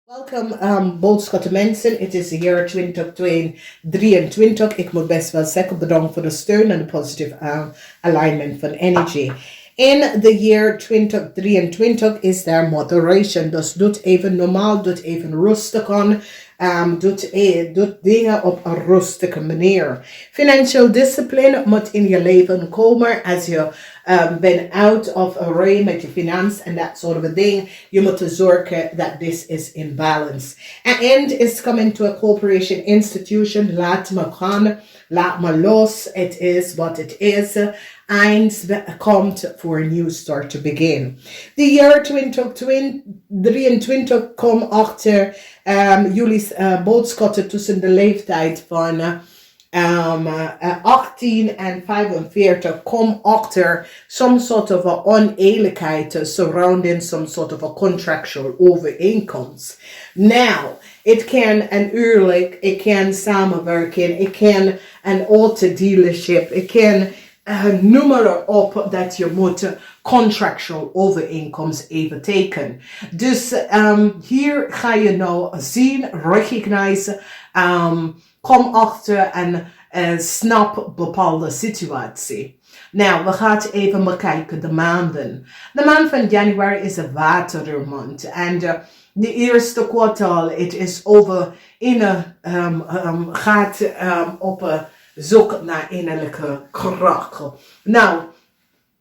Welkom, BOOGSCHUTTER mensen. Het is de jaar 2023. Ik moet best wel zeggen bedankt voor de steun en de positieve alignment van energy. In de jaar 2023 is daar moderation. Dus doe even normaal, doe even rustig aan. Doe dingen op een rustige manier. Financial discipline moet in je leven komen als je bent out of array met je financiën en dat soort of thing. Je moet zorgen dat this is in balance. And is coming to a corporation institution. Laat me gaan. Laat me los. It is what it is. Eins komt voor een new start to begin. De jaar 2023 komt achter jullie boodschappen tussen de leeftijd van 18 en 45 kom achter some sort of a oneerlijkheid surrounding some sort of a contractual overeenkomst. Now, it can een huwelijk, it can samenwerking, it can een auto dealership, it can noem maar op dat je moet contractual overeenkomst even tekenen. Dus hier ga je nou zien, recognize, kom achter en snap bepaalde situatie. Nou, we gaan even bekijken de maanden. De maand van januari is een watermaand. En de eerste kwartaal, het is over gaat op zoek naar innerlijke kracht. Nou,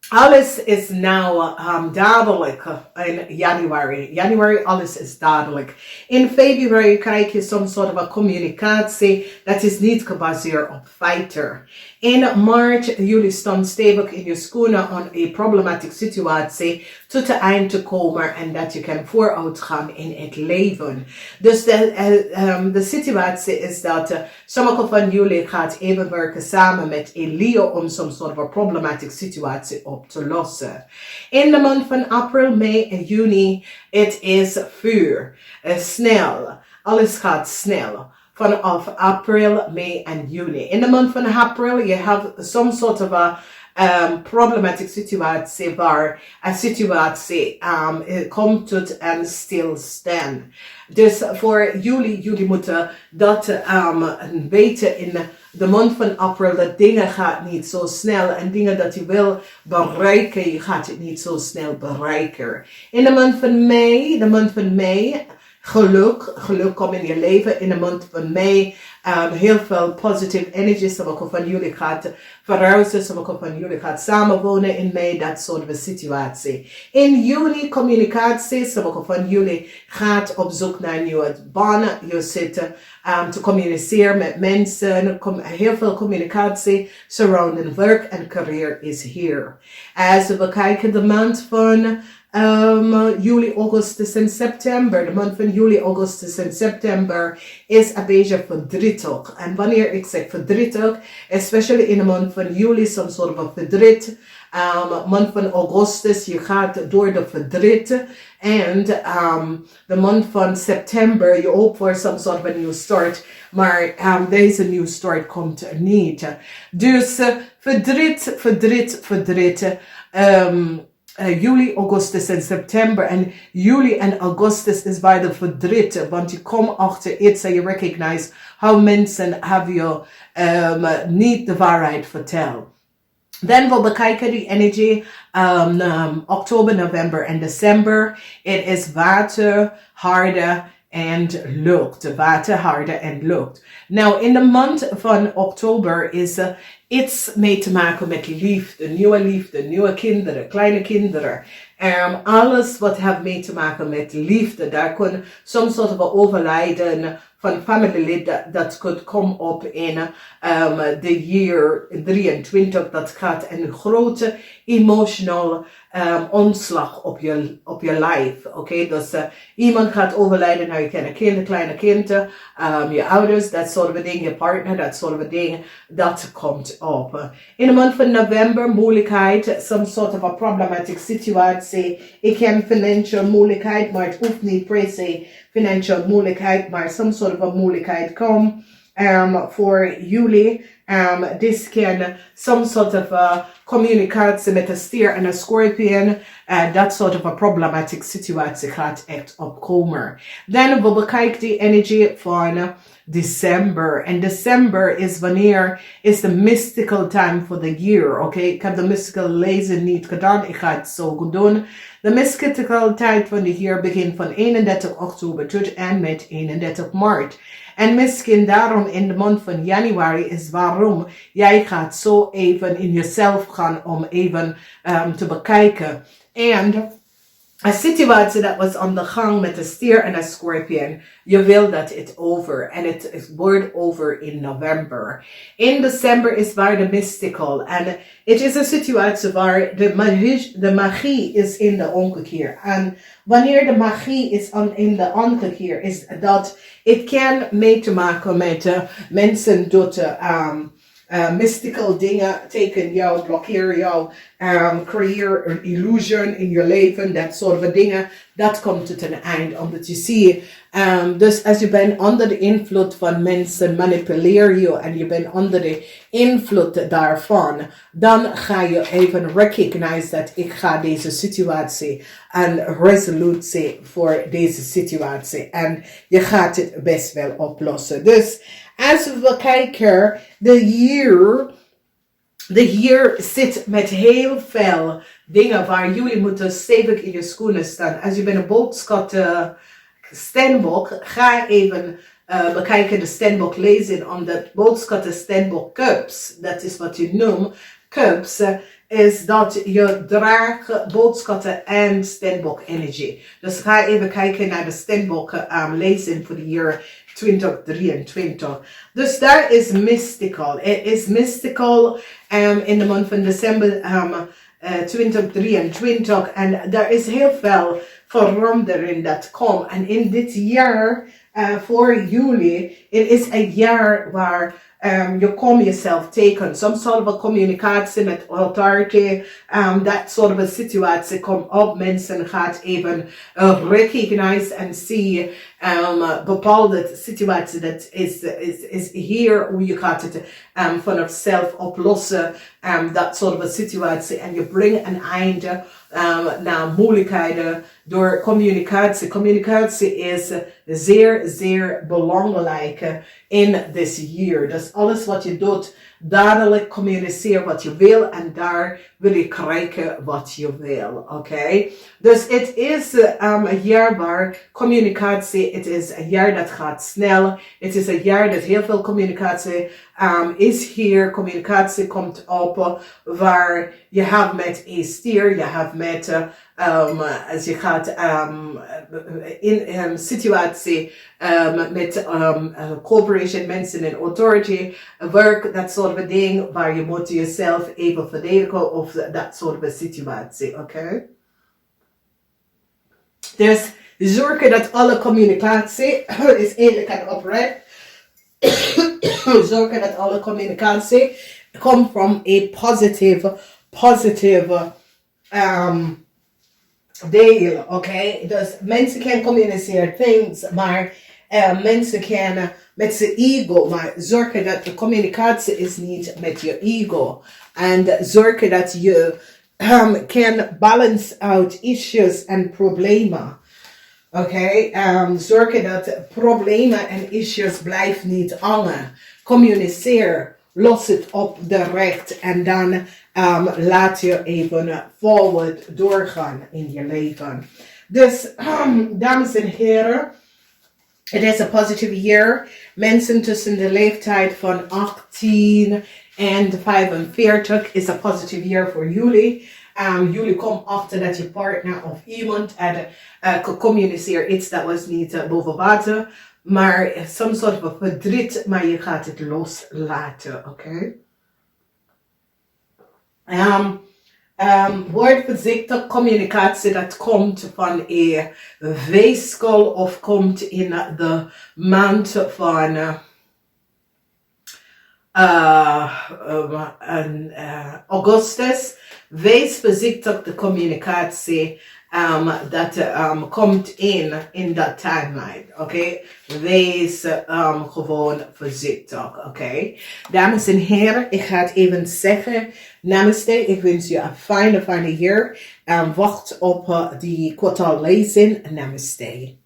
alles is nou dadelijk in januari. Januari, alles is dadelijk. In februari krijg je some sort of a communicatie dat is niet gebaseerd op feiten. In maart, jullie staan stevig in je schoenen aan een problematische situatie tot het eind te komen en dat je kan vooruit gaan in het leven. Dus de situatie is dat sommige van jullie gaat even werken samen met Elia om some sort of a problematische situatie op te lossen. In de maand van april, mei en juni, het is vuur. Snel. Alles gaat snel. Vanaf april, mei en juni. In de maand van april, je hebt some sort of a problematic situatie waar een situatie komt tot een stilstand. Dus voor jullie moeten dat weten in de maand van april, dat dingen gaat niet zo snel en dingen dat je wil bereiken, je gaat het niet zo snel bereiken. In de maand van mei, geluk komt in je leven. In de maand van mei, heel veel positive energy. Sommige van jullie gaat verhuizen, sommige van jullie gaat samenwonen in mei, dat soort van situatie. In juni, communicatie, sommige van jullie gaat op zoek naar een nieuwe baan. Je zit te communiceren met mensen, heel veel communicatie surrounding werk en career is hier. Als we kijken de maand van juli, augustus en september. De maand van juli, augustus en september is een beetje verdrietig. En wanneer ik zeg verdrietig, especially in de maand van juli, some sort of a verdriet. Maand van augustus, je gaat door de verdriet. En de maand van september, je hoopt voor some sort of a new start. Maar deze new start komt er niet. Dus verdriet. Juli, augustus en september. En juli en augustus is bij de verdriet. Want je komt achter iets en je recognize how mensen hebben je niet de waarheid verteld. Dan we bekijken die energy oktober, november en december. Het is water, harde en lucht. Water, harde en lucht. Nou, in de maand van oktober is iets mee te maken met liefde, nieuwe kinderen, kleine kinderen. Alles wat heeft mee te maken met liefde. Daar kan soms soort van overlijden van familielid dat kan komen op in de jaar 23. Dat gaat een grote emotional omslag op je lijf. Oké, dus iemand gaat overlijden, nou je kent een kind, een kleine kind, je ouders, dat soort van dingen, je partner, dat soort van dingen, dat komt op. In de maand van november, moeilijkheid, some sort of a problematic situatie. Ik ken financial moeilijkheid, maar het hoeft niet per se financial moeilijkheid, maar some sort of a moeilijkheid komt. voor juli. Dit kan some sort of communicatie met een stier en een scorpion. Dat soort of een problematic situatie gaat echt opkomen. Dan we bekijken die energie van December. En December is wanneer is de mystical time for the year. Oké, ik heb de mystical lezen niet gedaan. Ik ga het zo goed doen. De mystical tijd van de jaar begint van 31 oktober tot en met 31 maart. En misschien daarom in de maand van januari is waarom jij gaat zo even in jezelf gaan om even te bekijken. En een situatie dat was aan de gang met een stier en een scorpion. Je wil dat het over. En het wordt over in november. In december is waar de mystical. En het is een situatie waar de magie is in de omgekeer. En wanneer de magie is in de omgekeer, is dat het kan mee te maken met mensen dat mystical dingen tegen jou, blokkeren jou, creëer een illusion in je leven, dat soort van dingen, dat komt tot een eind. Omdat je ziet, dus als je bent onder de invloed van mensen, manipuleer je en je bent onder de invloed daarvan, dan ga je even recognize dat ik ga deze situatie een resolutie voor deze situatie. En je gaat het best wel oplossen. Dus als we kijken, de year zit met heel veel dingen waar jullie moeten stevig in je schoenen staan. Als je bent een boogschutter Steenbok, ga even bekijken de Steenbok lezen, omdat boogschutter Steenbok cups, dat is wat je noemt, cups, is dat je draagt boogschutter en Steenbok energie. Dus ga even kijken naar de Steenbok lezen voor de jaar 2023. Dus daar is mystical. Het is mystical in de maand van december 2023. En daar is heel veel verandering dat komt. En in dit jaar voor juli, het is een jaar waar je komt jezelf tegen. Some sort of communicatie met authority, dat soort of situatie komt op. Mensen gaat even recognize en see bepaalde situatie dat is hier hoe je gaat het vanaf zelf oplossen. Dat soort of situatie. En je brengt een einde naar moeilijkheden door communicatie. Communicatie is zeer, zeer belangrijk in this year. Dus alles wat je doet, dadelijk communiceer wat je wil en daar wil je krijgen wat je wil. Oké? Dus het is een jaar waar communicatie, het is een jaar dat gaat snel. Het is een jaar dat heel veel communicatie is hier. Communicatie komt op waar je hebt met een stier, je hebt met als je gaat in een situatie met corporation, mensen in authority, work, dat soort van ding, waar je moet jezelf even verdedigen of dat soort van situatie, oké? Dus zorgen dat alle communicatie is eerlijk en oprecht. Zorgen dat alle communicatie komt from a positive deel, oké? Dus mensen kunnen communiceren things, maar mensen kunnen met zijn ego, maar zorgen dat de communicatie is niet met je ego. En zorgen dat je kan balance out issues en problemen. Oké, zorgen dat problemen en issues blijven niet hangen. Communiceer, los het op direct en dan laat je even forward doorgaan in je leven. Dus, dames en heren, het is een positieve jaar. Mensen tussen de leeftijd van 18 en 45 is een positieve jaar voor jullie. Jullie komen achter dat je partner of iemand communiceert iets dat was niet boven water. Maar some sort of verdriet, maar je gaat het loslaten, oké? Word voorzichtig, communicatie dat komt van een weegschaal of komt in de maand van augustus. Wees voorzichtig de communicatie dat komt in dat timeline, oké? Wees gewoon voorzichtig, oké? Dames en heren, ik ga het even zeggen. Namaste, ik wens je een fijne jaar. En wacht op die korte lezing. Namaste.